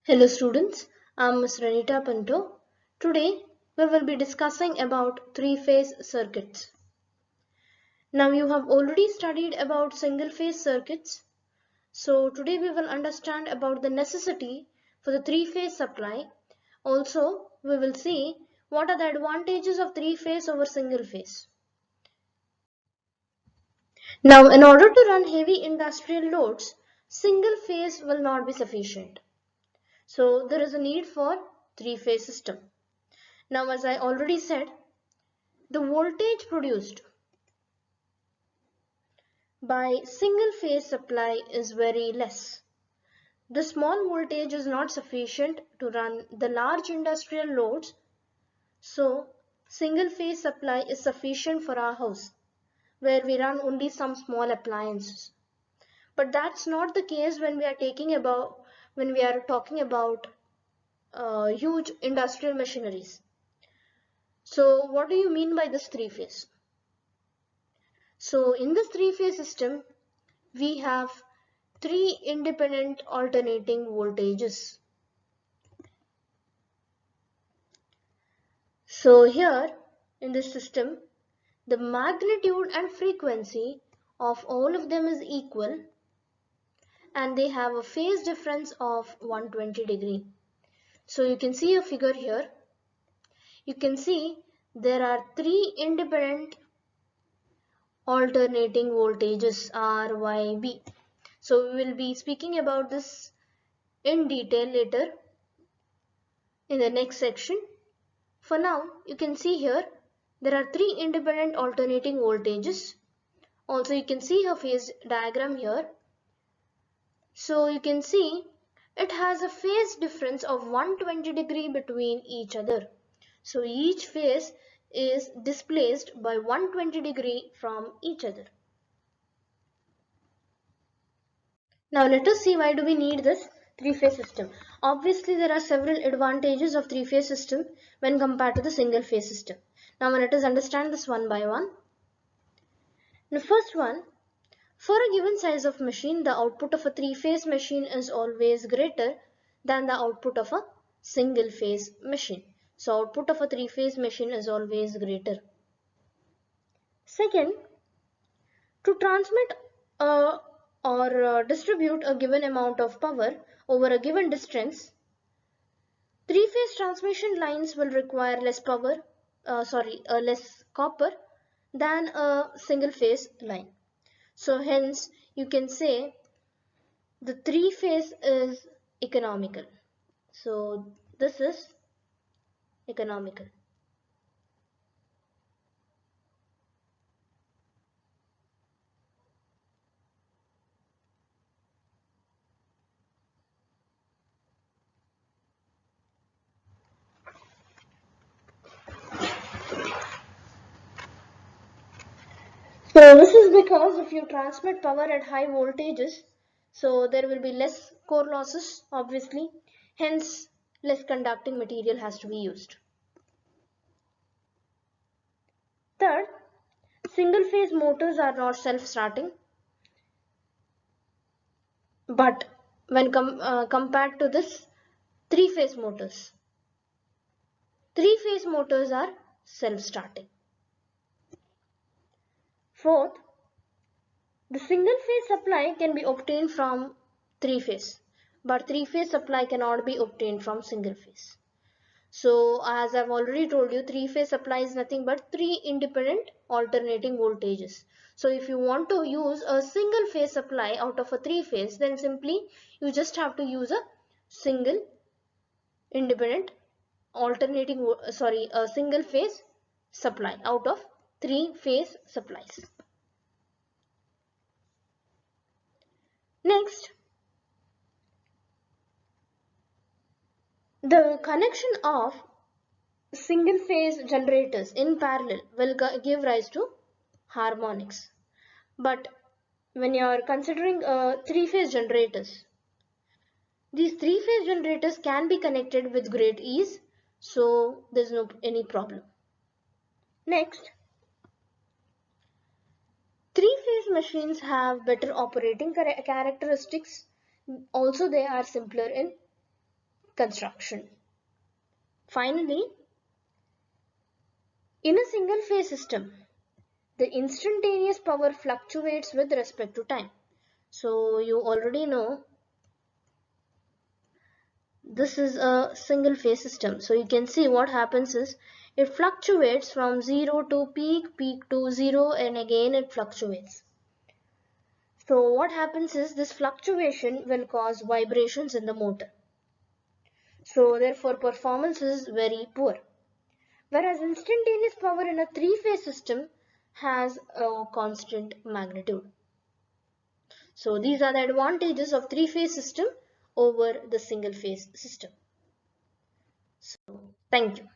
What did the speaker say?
Hello students, I am Ms. Renita Pinto. Today we will be discussing about three-phase circuits. Now you have already studied about single-phase circuits. So today we will understand about the necessity for the three-phase supply. Also we will see what are the advantages of three-phase over single-phase. Now in order to run heavy industrial loads, single-phase will not be sufficient. So there is a need for three-phase system. Now, as I already said, the voltage produced by single phase supply is very less. The small voltage is not sufficient to run the large industrial loads, so single phase supply is sufficient for our house where we run only some small appliances. But that's not the case when we are talking about huge industrial machineries. So what do you mean by this three phase? So in this three-phase system, we have three independent alternating voltages. So here in this system, the magnitude and frequency of all of them is equal and they have a phase difference of 120 degree. So you can see a figure here. You can see there are three independent alternating voltages R, Y, B. So we will be speaking about this in detail later in the next section. For now, you can see here there are three independent alternating voltages. Also, you can see a phase diagram here. So you can see it has a phase difference of 120 degree between each other. So each phase is displaced by 120 degree from each other. Now let us see why do we need this three-phase system. Obviously there are several advantages of three-phase system when compared to the single-phase system. Now let us understand this one by one. The first one, for a given size of machine, the output of a three-phase machine is always greater than the output of a single-phase machine. So output of a three-phase machine is always greater. Second, to transmit or distribute a given amount of power over a given distance, three-phase transmission lines will require less less copper than a single-phase line. So hence you can say the three-phase is economical. So this is economical. So this is because if you transmit power at high voltages, so there will be less core losses obviously, hence less conducting material has to be used. Third, single phase motors are not self-starting, but when compared to this three-phase motors are self-starting. Fourth, the single-phase supply can be obtained from three-phase, but three-phase supply cannot be obtained from single-phase. So as I've already told you, three-phase supply is nothing but three independent alternating voltages. So if you want to use a single-phase supply out of a three-phase, then simply you just have to use a single independent a single-phase supply out of three-phase supplies. Next, the connection of single phase generators in parallel will give rise to harmonics. But when you are considering three-phase generators, these three-phase generators can be connected with great ease, so there's no any problem. Next, three-phase machines have better operating characteristics. Also, they are simpler in construction. Finally, in a single phase system, the instantaneous power fluctuates with respect to time. So you already know this is a single phase system. So you can see what happens is it fluctuates from 0 to peak, peak to 0, and again it fluctuates. So what happens is this fluctuation will cause vibrations in the motor. So therefore performance is very poor. Whereas instantaneous power in a three-phase system has a constant magnitude. So these are the advantages of three-phase system over the single-phase system. So thank you.